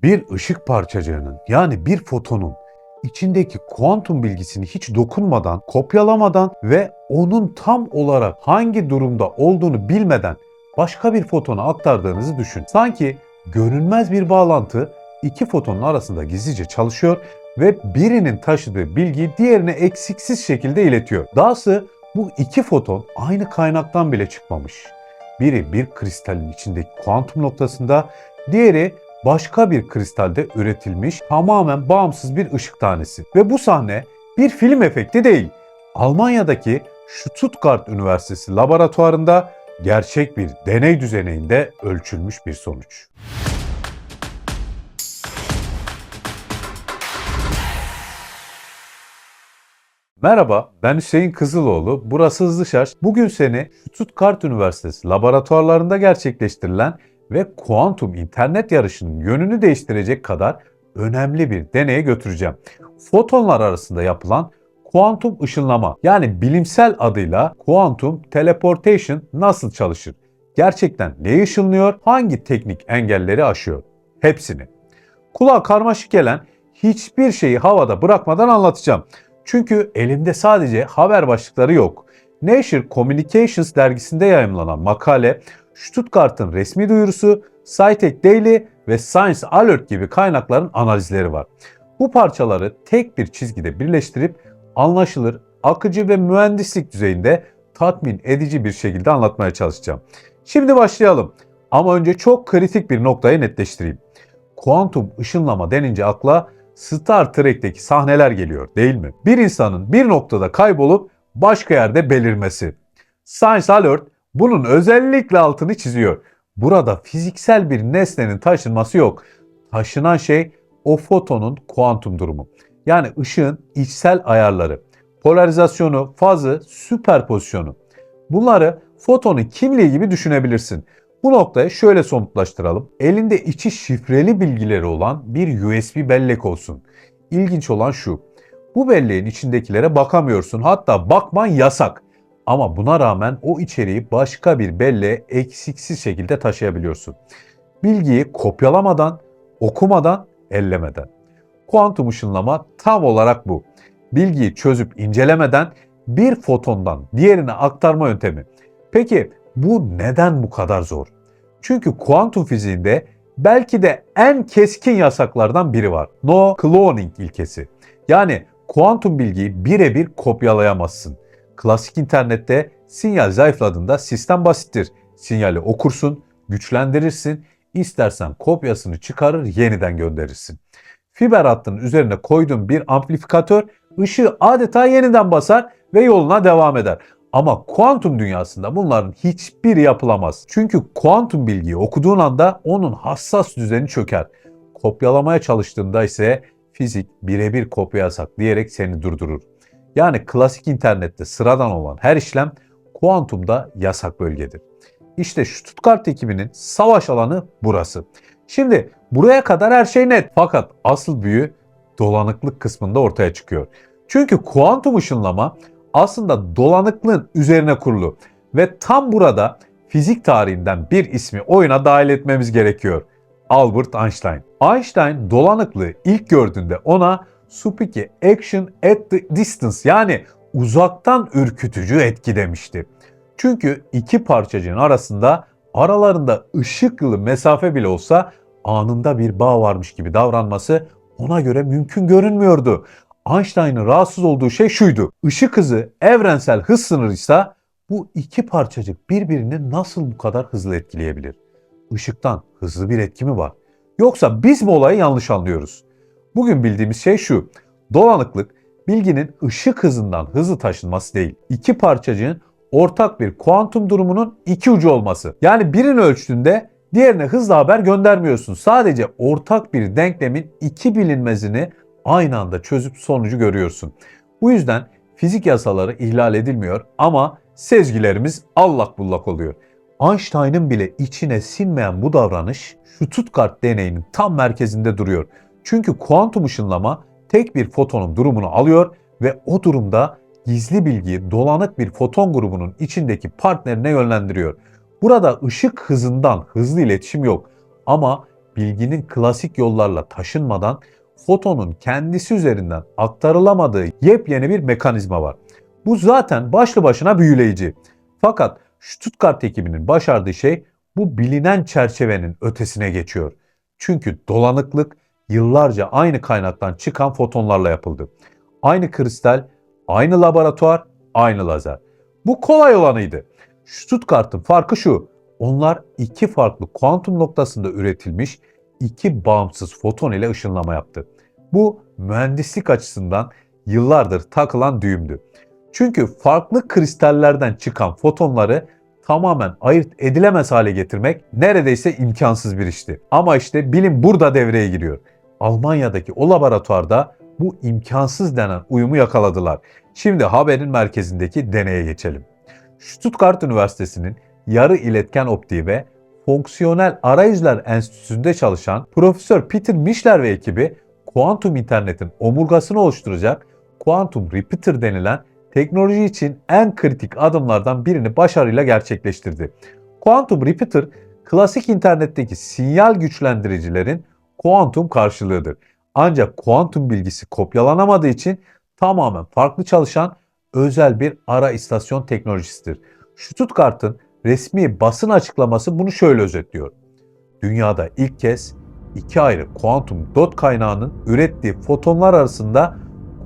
Bir ışık parçacığının yani bir fotonun içindeki kuantum bilgisini hiç dokunmadan, kopyalamadan ve onun tam olarak hangi durumda olduğunu bilmeden başka bir fotona aktardığınızı düşün. Sanki görünmez bir bağlantı iki fotonun arasında gizlice çalışıyor ve birinin taşıdığı bilgiyi diğerine eksiksiz şekilde iletiyor. Dahası bu iki foton aynı kaynaktan bile çıkmamış. Biri bir kristalin içindeki kuantum noktasında, diğeri başka bir kristalde üretilmiş tamamen bağımsız bir ışık tanesi. Ve bu sahne bir film efekti değil. Almanya'daki Stuttgart Üniversitesi laboratuvarında gerçek bir deney düzeninde ölçülmüş bir sonuç. Merhaba, ben Hüseyin Kızıloğlu. Burası Hızlı Şarj. Bugün seni Stuttgart Üniversitesi laboratuvarlarında gerçekleştirilen ve kuantum internet yarışının yönünü değiştirecek kadar önemli bir deneye götüreceğim. Fotonlar arasında yapılan kuantum ışınlama, yani bilimsel adıyla kuantum teleportation nasıl çalışır? Gerçekten ne ışınlıyor? Hangi teknik engelleri aşıyor? Hepsini. Kulağa karmaşık gelen hiçbir şeyi havada bırakmadan anlatacağım. Çünkü elimde sadece haber başlıkları yok. Nature Communications dergisinde yayımlanan makale, Stuttgart'ın resmi duyurusu, SciTech Daily ve Science Alert gibi kaynakların analizleri var. Bu parçaları tek bir çizgide birleştirip anlaşılır, akıcı ve mühendislik düzeyinde tatmin edici bir şekilde anlatmaya çalışacağım. Şimdi başlayalım. Ama önce çok kritik bir noktayı netleştireyim. Kuantum ışınlama denince akla Star Trek'teki sahneler geliyor, değil mi? Bir insanın bir noktada kaybolup başka yerde belirmesi. Science Alert bunun özellikle altını çiziyor. Burada fiziksel bir nesnenin taşınması yok. Taşınan şey o fotonun kuantum durumu. Yani ışığın içsel ayarları, polarizasyonu, fazı, süperpozisyonu. Bunları fotonun kimliği gibi düşünebilirsin. Bu noktayı şöyle somutlaştıralım. Elinde içi şifreli bilgileri olan bir USB bellek olsun. İlginç olan şu. Bu belleğin içindekilere bakamıyorsun. Hatta bakman yasak. Ama buna rağmen o içeriği başka bir belleğe eksiksiz şekilde taşıyabiliyorsun. Bilgiyi kopyalamadan, okumadan, ellemeden. Kuantum ışınlama tam olarak bu. Bilgiyi çözüp incelemeden bir fotondan diğerine aktarma yöntemi. Peki bu neden bu kadar zor? Çünkü kuantum fiziğinde belki de en keskin yasaklardan biri var. No cloning ilkesi. Yani kuantum bilgiyi birebir kopyalayamazsın. Klasik internette sinyal zayıfladığında sistem basittir. Sinyali okursun, güçlendirirsin, istersen kopyasını çıkarır yeniden gönderirsin. Fiber hattının üzerine koyduğun bir amplifikatör ışığı adeta yeniden basar ve yoluna devam eder. Ama kuantum dünyasında bunların hiçbiri yapılamaz. Çünkü kuantum bilgiyi okuduğun anda onun hassas düzeni çöker. Kopyalamaya çalıştığında ise fizik birebir kopya yasak diyerek seni durdurur. Yani klasik internette sıradan olan her işlem kuantumda yasak bölgedir. İşte Stuttgart ekibinin savaş alanı burası. Şimdi buraya kadar her şey net. Fakat asıl büyü dolanıklık kısmında ortaya çıkıyor. Çünkü kuantum ışınlama aslında dolanıklığın üzerine kurulu ve tam burada fizik tarihinden bir ismi oyuna dahil etmemiz gerekiyor. Albert Einstein. Einstein dolanıklığı ilk gördüğünde ona spooky action at the distance, yani uzaktan ürkütücü etki demişti. Çünkü iki parçacığın arasında aralarında ışık yılı mesafe bile olsa anında bir bağ varmış gibi davranması ona göre mümkün görünmüyordu. Einstein'ın rahatsız olduğu şey şuydu. Işık hızı evrensel hız sınırıysa bu iki parçacık birbirini nasıl bu kadar hızlı etkileyebilir? Işıktan hızlı bir etki mi var? Yoksa biz mi olayı yanlış anlıyoruz? Bugün bildiğimiz şey şu. Dolanıklık bilginin ışık hızından hızlı taşınması değil. İki parçacığın ortak bir kuantum durumunun iki ucu olması. Yani birini ölçtüğünde diğerine hızla haber göndermiyorsun. Sadece ortak bir denklemin iki bilinmezini aynı anda çözüp sonucu görüyorsun. Bu yüzden fizik yasaları ihlal edilmiyor ama sezgilerimiz allak bullak oluyor. Einstein'ın bile içine sinmeyen bu davranış Stuttgart deneyinin tam merkezinde duruyor. Çünkü kuantum ışınlama tek bir fotonun durumunu alıyor ve o durumda gizli bilgiyi dolanık bir foton grubunun içindeki partnerine yönlendiriyor. Burada ışık hızından hızlı iletişim yok ama bilginin klasik yollarla taşınmadan fotonun kendisi üzerinden aktarılamadığı yepyeni bir mekanizma var. Bu zaten başlı başına büyüleyici. Fakat Stuttgart ekibinin başardığı şey bu bilinen çerçevenin ötesine geçiyor. Çünkü dolanıklık yıllarca aynı kaynaktan çıkan fotonlarla yapıldı. Aynı kristal, aynı laboratuvar, aynı lazer. Bu kolay olanıydı. Stuttgart'ın farkı şu: onlar iki farklı kuantum noktasında üretilmiş iki bağımsız foton ile ışınlama yaptı. Bu mühendislik açısından yıllardır takılan düğümdü. Çünkü farklı kristallerden çıkan fotonları tamamen ayırt edilemez hale getirmek neredeyse imkansız bir işti. Ama işte bilim burada devreye giriyor. Almanya'daki o laboratuvarda bu imkansız denen uyumu yakaladılar. Şimdi haberin merkezindeki deneye geçelim. Stuttgart Üniversitesi'nin yarı iletken optiği ve fonksiyonel arayüzler enstitüsünde çalışan Profesör Peter Mischler ve ekibi kuantum internetin omurgasını oluşturacak Quantum Repeater denilen teknoloji için en kritik adımlardan birini başarıyla gerçekleştirdi. Quantum Repeater, klasik internetteki sinyal güçlendiricilerin kuantum karşılığıdır. Ancak kuantum bilgisi kopyalanamadığı için tamamen farklı çalışan özel bir ara istasyon teknolojisidir. Stuttgart'ın resmi basın açıklaması bunu şöyle özetliyor: dünyada ilk kez iki ayrı kuantum dot kaynağının ürettiği fotonlar arasında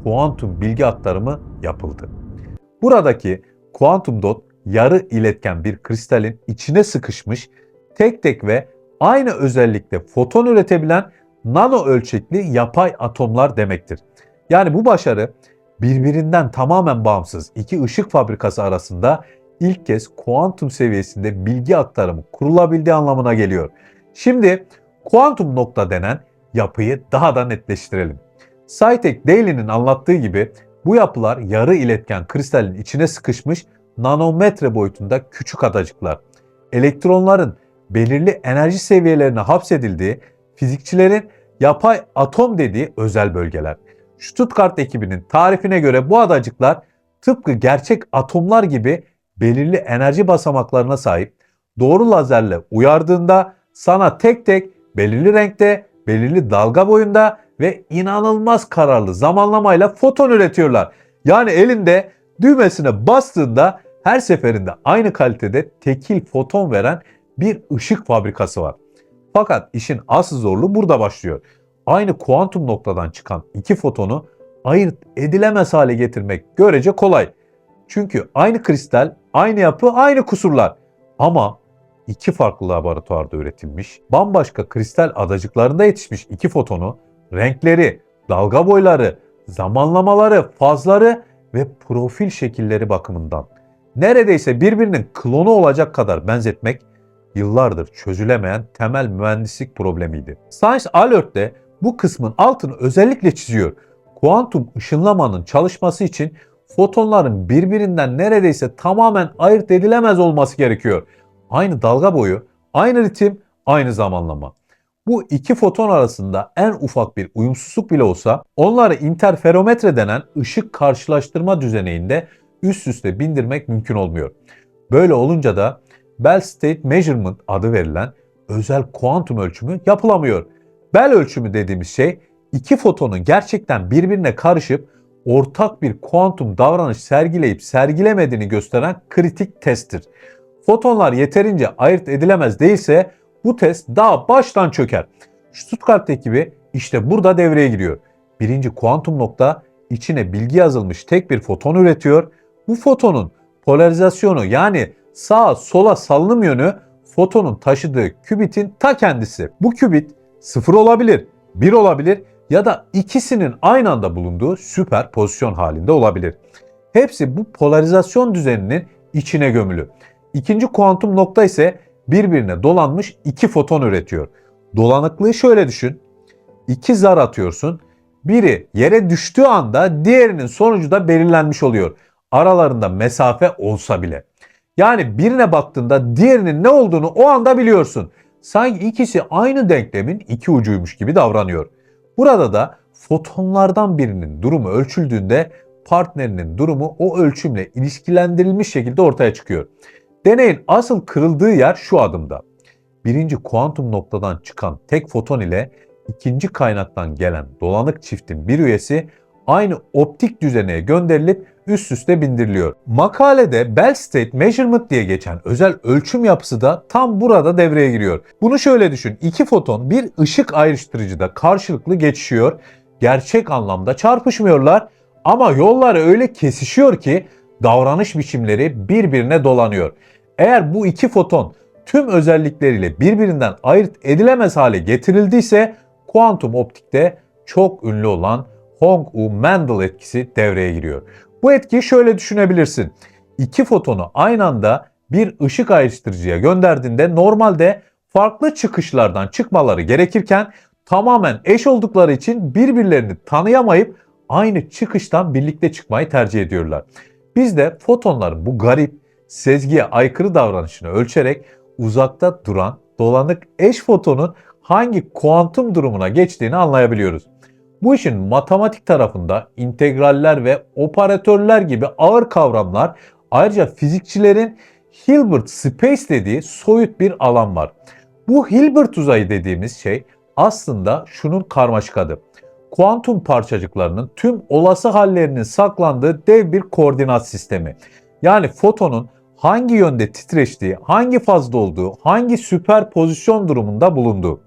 kuantum bilgi aktarımı yapıldı. Buradaki kuantum dot yarı iletken bir kristalin içine sıkışmış tek tek ve aynı özellikle foton üretebilen nano ölçekli yapay atomlar demektir. Yani bu başarı birbirinden tamamen bağımsız iki ışık fabrikası arasında ilk kez kuantum seviyesinde bilgi aktarımı kurulabildiği anlamına geliyor. Şimdi kuantum nokta denen yapıyı daha da netleştirelim. Scitech Daily'nin anlattığı gibi bu yapılar yarı iletken kristalin içine sıkışmış nanometre boyutunda küçük adacıklar. Elektronların belirli enerji seviyelerine hapsedildiği, fizikçilerin yapay atom dediği özel bölgeler. Stuttgart ekibinin tarifine göre bu adacıklar tıpkı gerçek atomlar gibi belirli enerji basamaklarına sahip. Doğru lazerle uyardığında sana tek tek belirli renkte, belirli dalga boyunda ve inanılmaz kararlı zamanlamayla foton üretiyorlar. Yani elinde düğmesine bastığında her seferinde aynı kalitede tekil foton veren bir ışık fabrikası var. Fakat işin asıl zorluğu burada başlıyor. Aynı kuantum noktadan çıkan iki fotonu ayırt edilemez hale getirmek görece kolay. Çünkü aynı kristal, aynı yapı, aynı kusurlar. Ama iki farklı laboratuvarda üretilmiş, bambaşka kristal adacıklarında yetişmiş iki fotonu, renkleri, dalga boyları, zamanlamaları, fazları ve profil şekilleri bakımından neredeyse birbirinin klonu olacak kadar benzetmek yıllardır çözülemeyen temel mühendislik problemiydi. Science Alert'te bu kısmın altını özellikle çiziyor. Kuantum ışınlamanın çalışması için fotonların birbirinden neredeyse tamamen ayırt edilemez olması gerekiyor. Aynı dalga boyu, aynı ritim, aynı zamanlama. Bu iki foton arasında en ufak bir uyumsuzluk bile olsa onları interferometre denen ışık karşılaştırma düzeneğinde üst üste bindirmek mümkün olmuyor. Böyle olunca da Bell State Measurement adı verilen özel kuantum ölçümü yapılamıyor. Bell ölçümü dediğimiz şey iki fotonun gerçekten birbirine karışıp ortak bir kuantum davranış sergileyip sergilemediğini gösteren kritik testtir. Fotonlar yeterince ayırt edilemez değilse bu test daha baştan çöker. Stuttgart ekibi işte burada devreye giriyor. Birinci kuantum nokta içine bilgi yazılmış tek bir foton üretiyor. Bu fotonun polarizasyonu yani sağa sola salınım yönü fotonun taşıdığı kübitin ta kendisi. Bu kübit 0 olabilir, 1 olabilir ya da ikisinin aynı anda bulunduğu süperpozisyon halinde olabilir. Hepsi bu polarizasyon düzeninin içine gömülü. İkinci kuantum nokta ise birbirine dolanmış iki foton üretiyor. Dolanıklığı şöyle düşün. İki zar atıyorsun. Biri yere düştüğü anda diğerinin sonucu da belirlenmiş oluyor. Aralarında mesafe olsa bile. Yani birine baktığında diğerinin ne olduğunu o anda biliyorsun. Sanki ikisi aynı denklemin iki ucuymuş gibi davranıyor. Burada da fotonlardan birinin durumu ölçüldüğünde partnerinin durumu o ölçümle ilişkilendirilmiş şekilde ortaya çıkıyor. Deneyin asıl kırıldığı yer şu adımda. birinci kuantum noktadan çıkan tek foton ile ikinci kaynaktan gelen dolanık çiftin bir üyesi aynı optik düzeneye gönderilip üst üste bindiriliyor. Makalede Bell State Measurement diye geçen özel ölçüm yapısı da tam burada devreye giriyor. Bunu şöyle düşün. İki foton bir ışık ayrıştırıcıda karşılıklı geçişiyor. Gerçek anlamda çarpışmıyorlar ama yolları öyle kesişiyor ki davranış biçimleri birbirine dolanıyor. Eğer bu iki foton tüm özellikleriyle birbirinden ayırt edilemez hale getirildiyse kuantum optikte çok ünlü olan Hong-U-Mandel etkisi devreye giriyor. Bu etkiyi şöyle düşünebilirsin. İki fotonu aynı anda bir ışık ayrıştırıcıya gönderdiğinde normalde farklı çıkışlardan çıkmaları gerekirken tamamen eş oldukları için birbirlerini tanıyamayıp aynı çıkıştan birlikte çıkmayı tercih ediyorlar. Biz de fotonların bu garip, sezgiye aykırı davranışını ölçerek uzakta duran dolanık eş fotonun hangi kuantum durumuna geçtiğini anlayabiliyoruz. Bu işin matematik tarafında integraller ve operatörler gibi ağır kavramlar, ayrıca fizikçilerin Hilbert Space dediği soyut bir alan var. Bu Hilbert uzayı dediğimiz şey aslında şunun karmaşık adı. Kuantum parçacıklarının tüm olası hallerinin saklandığı dev bir koordinat sistemi. Yani fotonun hangi yönde titreştiği, hangi fazda olduğu, hangi süperpozisyon durumunda bulunduğu.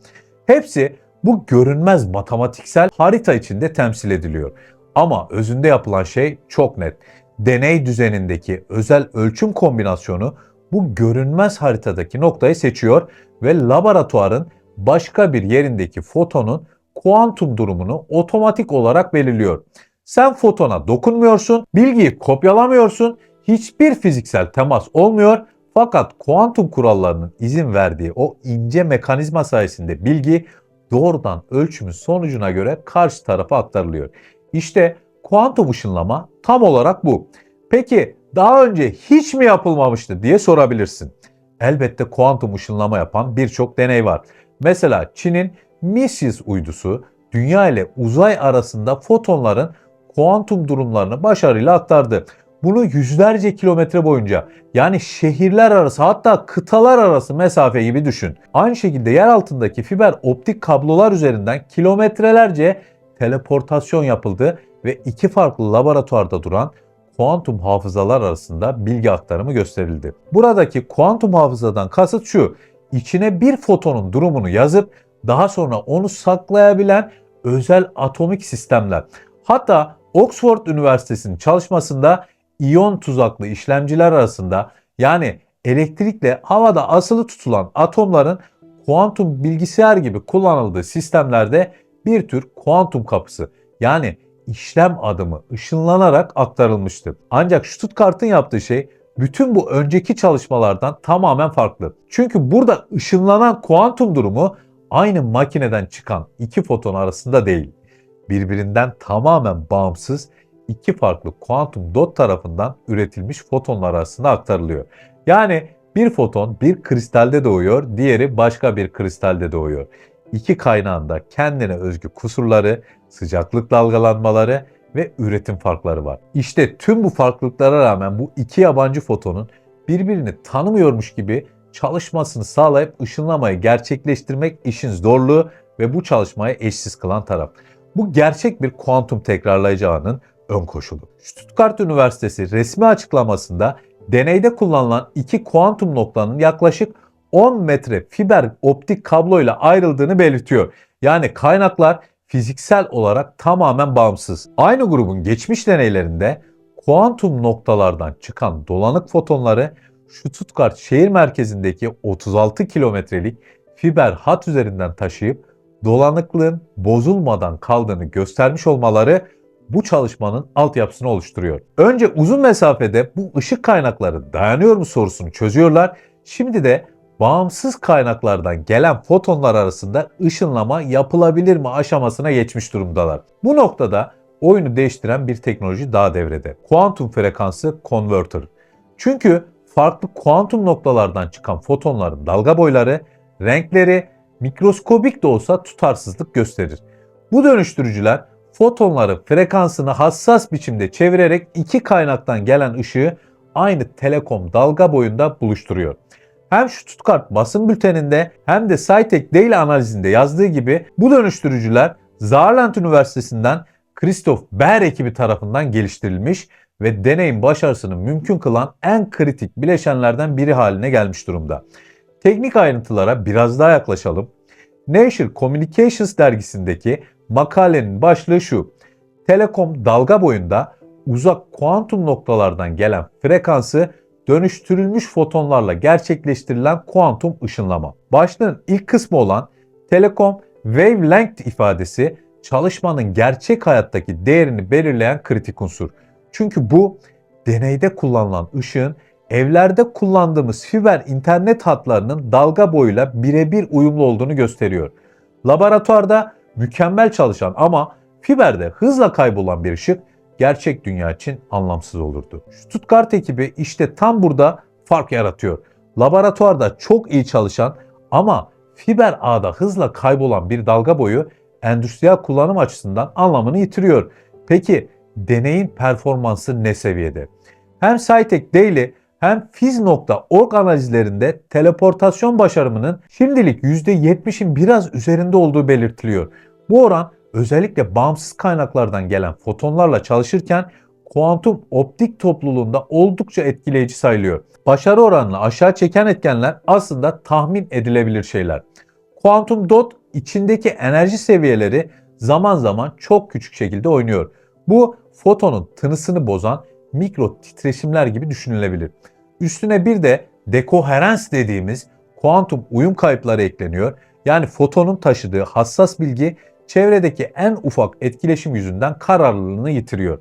Hepsi bu görünmez matematiksel harita içinde temsil ediliyor. Ama özünde yapılan şey çok net. Deney düzenindeki özel ölçüm kombinasyonu bu görünmez haritadaki noktayı seçiyor ve laboratuvarın başka bir yerindeki fotonun kuantum durumunu otomatik olarak belirliyor. Sen fotona dokunmuyorsun, bilgiyi kopyalamıyorsun, hiçbir fiziksel temas olmuyor fakat kuantum kurallarının izin verdiği o ince mekanizma sayesinde bilgi doğrudan ölçümün sonucuna göre karşı tarafa aktarılıyor. İşte kuantum ışınlama tam olarak bu. Peki daha önce hiç mi yapılmamıştı diye sorabilirsin. Elbette kuantum ışınlama yapan birçok deney var. Mesela Çin'in Mises uydusu Dünya ile uzay arasında fotonların kuantum durumlarını başarıyla aktardı. Bunu yüzlerce kilometre boyunca, yani şehirler arası, hatta kıtalar arası mesafe gibi düşün. Aynı şekilde yer altındaki fiber optik kablolar üzerinden kilometrelerce teleportasyon yapıldı ve iki farklı laboratuvarda duran kuantum hafızalar arasında bilgi aktarımı gösterildi. Buradaki kuantum hafızadan kasıt şu: içine bir fotonun durumunu yazıp daha sonra onu saklayabilen özel atomik sistemler. Hatta Oxford Üniversitesi'nin çalışmasında iyon tuzaklı işlemciler arasında, yani elektrikle havada asılı tutulan atomların kuantum bilgisayar gibi kullanıldığı sistemlerde bir tür kuantum kapısı, yani işlem adımı ışınlanarak aktarılmıştı. Ancak Stuttgart'ın yaptığı şey bütün bu önceki çalışmalardan tamamen farklı. Çünkü burada ışınlanan kuantum durumu aynı makineden çıkan iki foton arasında değil, birbirinden tamamen bağımsız iki farklı kuantum dot tarafından üretilmiş fotonlar arasında aktarılıyor. Yani bir foton bir kristalde doğuyor, diğeri başka bir kristalde doğuyor. İki kaynağın da kendine özgü kusurları, sıcaklık dalgalanmaları ve üretim farkları var. İşte tüm bu farklılıklara rağmen bu iki yabancı fotonun birbirini tanımıyormuş gibi çalışmasını sağlayıp ışınlamayı gerçekleştirmek işin zorluğu ve bu çalışmayı eşsiz kılan taraf. Bu gerçek bir kuantum tekrarlayıcı ağının ön koşulu. Stuttgart Üniversitesi resmi açıklamasında deneyde kullanılan iki kuantum noktanın yaklaşık 10 metre fiber optik kabloyla ayrıldığını belirtiyor. Yani kaynaklar fiziksel olarak tamamen bağımsız. Aynı grubun geçmiş deneylerinde kuantum noktalardan çıkan dolanık fotonları Stuttgart şehir merkezindeki 36 kilometrelik fiber hat üzerinden taşıyıp dolanıklığın bozulmadan kaldığını göstermiş olmaları bu çalışmanın altyapısını oluşturuyor. Önce uzun mesafede bu ışık kaynakları dayanıyor mu sorusunu çözüyorlar. Şimdi de bağımsız kaynaklardan gelen fotonlar arasında ışınlama yapılabilir mi aşamasına geçmiş durumdalar. Bu noktada oyunu değiştiren bir teknoloji daha devrede. Kuantum frekansı converter. Çünkü farklı kuantum noktalardan çıkan fotonların dalga boyları, renkleri mikroskobik de olsa tutarsızlık gösterir. Bu dönüştürücüler fotonları frekansını hassas biçimde çevirerek iki kaynaktan gelen ışığı aynı telekom dalga boyunda buluşturuyor. Hem Stuttgart basın bülteninde hem de Scitech Daily analizinde yazdığı gibi bu dönüştürücüler Saarland Üniversitesi'nden Christoph Beer ekibi tarafından geliştirilmiş ve deneyin başarısını mümkün kılan en kritik bileşenlerden biri haline gelmiş durumda. Teknik ayrıntılara biraz daha yaklaşalım. Nature Communications dergisindeki makalenin başlığı şu: Telekom dalga boyunda uzak kuantum noktalardan gelen frekansı dönüştürülmüş fotonlarla gerçekleştirilen kuantum ışınlama. Başlığın ilk kısmı olan Telekom Wavelength ifadesi çalışmanın gerçek hayattaki değerini belirleyen kritik unsur. Çünkü bu deneyde kullanılan ışığın evlerde kullandığımız fiber internet hatlarının dalga boyuyla birebir uyumlu olduğunu gösteriyor. Laboratuvarda mükemmel çalışan ama fiberde hızla kaybolan bir ışık gerçek dünya için anlamsız olurdu. Stuttgart ekibi işte tam burada fark yaratıyor. Laboratuvarda çok iyi çalışan ama fiber ağda hızla kaybolan bir dalga boyu endüstriyel kullanım açısından anlamını yitiriyor. Peki deneyin performansı ne seviyede? Hem Scitech Daily hem Fiz.org analizlerinde teleportasyon başarımının şimdilik %70'in biraz üzerinde olduğu belirtiliyor. Bu oran özellikle bağımsız kaynaklardan gelen fotonlarla çalışırken kuantum optik topluluğunda oldukça etkileyici sayılıyor. Başarı oranını aşağı çeken etkenler aslında tahmin edilebilir şeyler. Kuantum dot içindeki enerji seviyeleri zaman zaman çok küçük şekilde oynuyor. Bu fotonun tınısını bozan mikro titreşimler gibi düşünülebilir. Üstüne bir de dekoherans dediğimiz kuantum uyum kayıpları ekleniyor. Yani fotonun taşıdığı hassas bilgi çevredeki en ufak etkileşim yüzünden kararlılığını yitiriyor.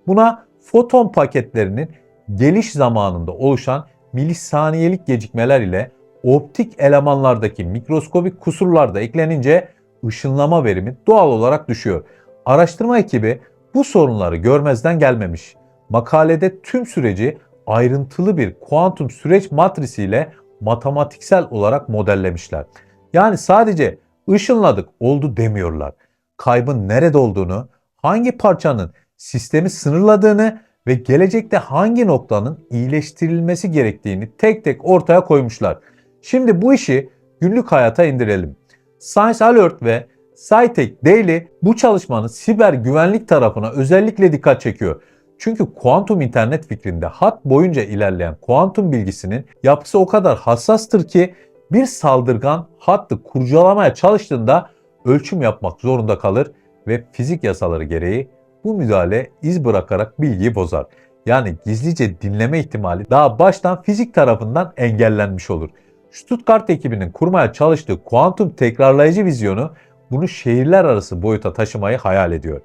Buna foton paketlerinin geliş zamanında oluşan milisaniyelik gecikmeler ile optik elemanlardaki mikroskobik kusurlar da eklenince ışınlama verimi doğal olarak düşüyor. Araştırma ekibi bu sorunları görmezden gelmemiş. Makalede tüm süreci ayrıntılı bir kuantum süreç matrisiyle matematiksel olarak modellemişler. Yani sadece ışınladık oldu demiyorlar. Kaybın nerede olduğunu, hangi parçanın sistemi sınırladığını ve gelecekte hangi noktanın iyileştirilmesi gerektiğini tek tek ortaya koymuşlar. Şimdi bu işi günlük hayata indirelim. Science Alert ve Scitech Daily bu çalışmanın siber güvenlik tarafına özellikle dikkat çekiyor. Çünkü kuantum internet fikrinde hat boyunca ilerleyen kuantum bilgisinin yapısı o kadar hassastır ki bir saldırgan hattı kurcalamaya çalıştığında ölçüm yapmak zorunda kalır ve fizik yasaları gereği bu müdahale iz bırakarak bilgiyi bozar. Yani gizlice dinleme ihtimali daha baştan fizik tarafından engellenmiş olur. Stuttgart ekibinin kurmaya çalıştığı kuantum tekrarlayıcı vizyonu bunu şehirler arası boyuta taşımayı hayal ediyor.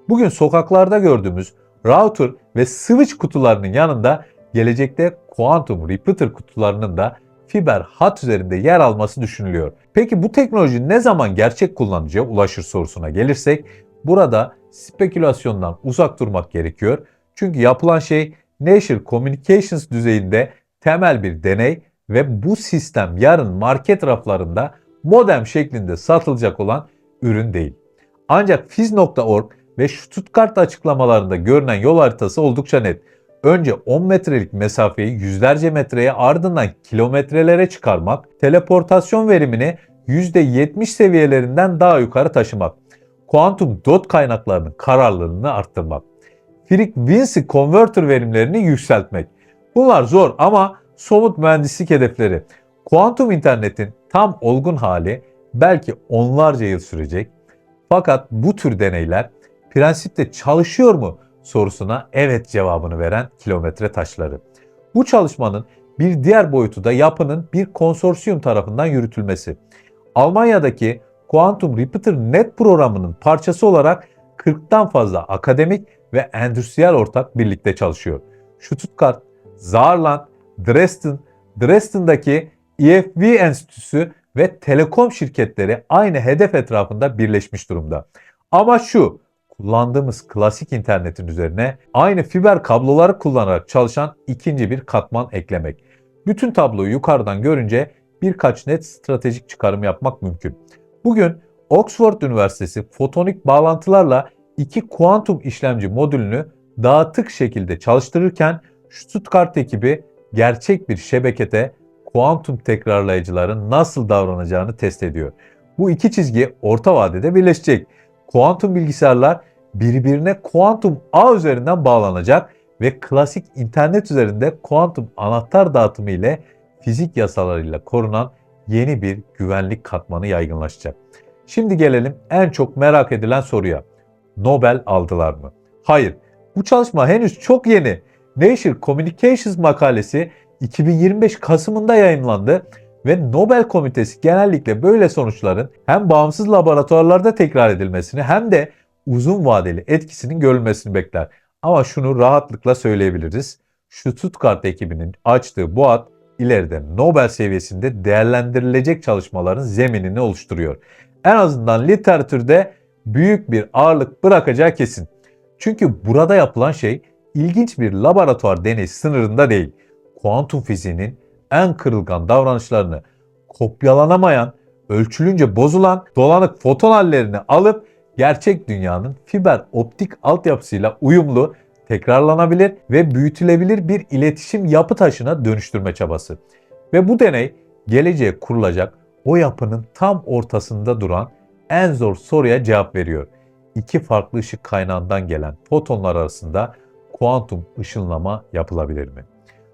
Bugün sokaklarda gördüğümüz router ve switch kutularının yanında gelecekte quantum repeater kutularının da fiber hat üzerinde yer alması düşünülüyor. Peki bu teknoloji ne zaman gerçek kullanıcıya ulaşır sorusuna gelirsek, burada spekülasyondan uzak durmak gerekiyor. Çünkü yapılan şey Nature Communications düzeyinde temel bir deney ve bu sistem yarın market raflarında modem şeklinde satılacak olan ürün değil. Ancak Fiz.org ve Stuttgart açıklamalarında görünen yol haritası oldukça net. Önce 10 metrelik mesafeyi yüzlerce metreye ardından kilometrelere çıkarmak, teleportasyon verimini %70 seviyelerinden daha yukarı taşımak, kuantum dot kaynaklarının kararlılığını arttırmak, Frequency Converter verimlerini yükseltmek. Bunlar zor ama somut mühendislik hedefleri. Kuantum internetin tam olgun hali belki onlarca yıl sürecek. Fakat bu tür deneyler prensipte çalışıyor mu sorusuna evet cevabını veren kilometre taşları. Bu çalışmanın bir diğer boyutu da yapının bir konsorsiyum tarafından yürütülmesi. Almanya'daki Quantum Repeater Net programının parçası olarak 40'tan fazla akademik ve endüstriyel ortak birlikte çalışıyor. Stuttgart, Saarland, Dresden'daki EFV Enstitüsü ve telekom şirketleri aynı hedef etrafında birleşmiş durumda. Ama şu, kullandığımız klasik internetin üzerine aynı fiber kabloları kullanarak çalışan ikinci bir katman eklemek. Bütün tabloyu yukarıdan görünce birkaç net stratejik çıkarım yapmak mümkün. Bugün Oxford Üniversitesi fotonik bağlantılarla iki kuantum işlemci modülünü dağıtık şekilde çalıştırırken Stuttgart ekibi gerçek bir şebekede kuantum tekrarlayıcıların nasıl davranacağını test ediyor. Bu iki çizgi orta vadede birleşecek. Kuantum bilgisayarlar birbirine kuantum ağ üzerinden bağlanacak ve klasik internet üzerinde kuantum anahtar dağıtımı ile fizik yasalarıyla korunan yeni bir güvenlik katmanı yaygınlaşacak. Şimdi gelelim en çok merak edilen soruya. Nobel aldılar mı? Hayır. Bu çalışma henüz çok yeni. Nature Communications makalesi 2025 Kasım'ında yayımlandı ve Nobel Komitesi genellikle böyle sonuçların hem bağımsız laboratuvarlarda tekrar edilmesini hem de uzun vadeli etkisinin görülmesini bekler. Ama şunu rahatlıkla söyleyebiliriz. Stuttgart ekibinin açtığı bu ad ileride Nobel seviyesinde değerlendirilecek çalışmaların zeminini oluşturuyor. En azından literatürde büyük bir ağırlık bırakacağı kesin. Çünkü burada yapılan şey ilginç bir laboratuvar deneyi sınırında değil. Kuantum fiziğinin en kırılgan davranışlarını kopyalanamayan, ölçülünce bozulan dolanık foton hallerini alıp gerçek dünyanın fiber optik altyapısıyla uyumlu, tekrarlanabilir ve büyütülebilir bir iletişim yapı taşına dönüştürme çabası. Ve bu deney geleceğe kurulacak o yapının tam ortasında duran en zor soruya cevap veriyor. İki farklı ışık kaynağından gelen fotonlar arasında kuantum ışınlama yapılabilir mi?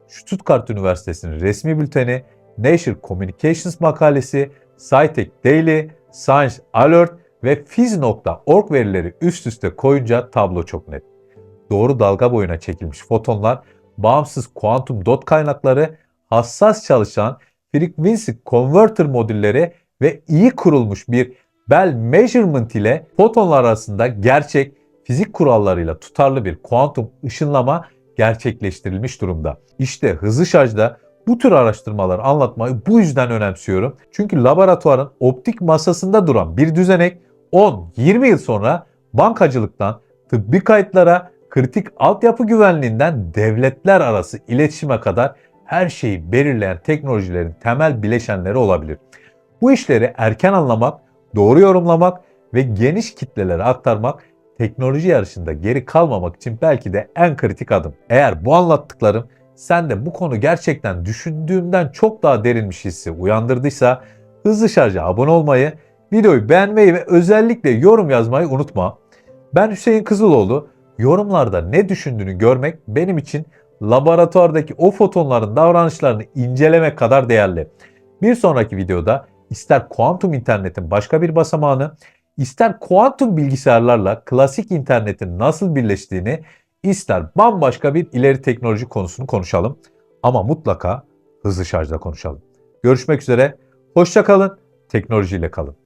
Stuttgart Üniversitesi'nin resmi bülteni, Nature Communications makalesi, SciTech Daily, Science Alert ve Phys.org verileri üst üste koyunca tablo çok net. Doğru dalga boyuna çekilmiş fotonlar, bağımsız kuantum dot kaynakları, hassas çalışan frequency converter modülleri ve iyi kurulmuş bir Bell measurement ile fotonlar arasında gerçek fizik kurallarıyla tutarlı bir kuantum ışınlama gerçekleştirilmiş durumda. İşte hızlı şarjda bu tür araştırmaları anlatmayı bu yüzden önemsiyorum. Çünkü laboratuvarın optik masasında duran bir düzenek 10-20 yıl sonra bankacılıktan tıbbi kayıtlara, kritik altyapı güvenliğinden devletler arası iletişime kadar her şeyi belirleyen teknolojilerin temel bileşenleri olabilir. Bu işleri erken anlamak, doğru yorumlamak ve geniş kitlelere aktarmak teknoloji yarışında geri kalmamak için belki de en kritik adım. Eğer bu anlattıklarım sende bu konu gerçekten düşündüğümden çok daha derinmiş hissi uyandırdıysa Hızlı Şarj'a abone olmayı, videoyu beğenmeyi ve özellikle yorum yazmayı unutma. Ben Hüseyin Kızıloğlu. Yorumlarda ne düşündüğünü görmek benim için laboratuvardaki o fotonların davranışlarını incelemek kadar değerli. Bir sonraki videoda ister kuantum internetin başka bir basamağını, ister kuantum bilgisayarlarla klasik internetin nasıl birleştiğini, ister bambaşka bir ileri teknoloji konusunu konuşalım. Ama mutlaka hızlı şarjda konuşalım. Görüşmek üzere, hoşça kalın, teknolojiyle kalın.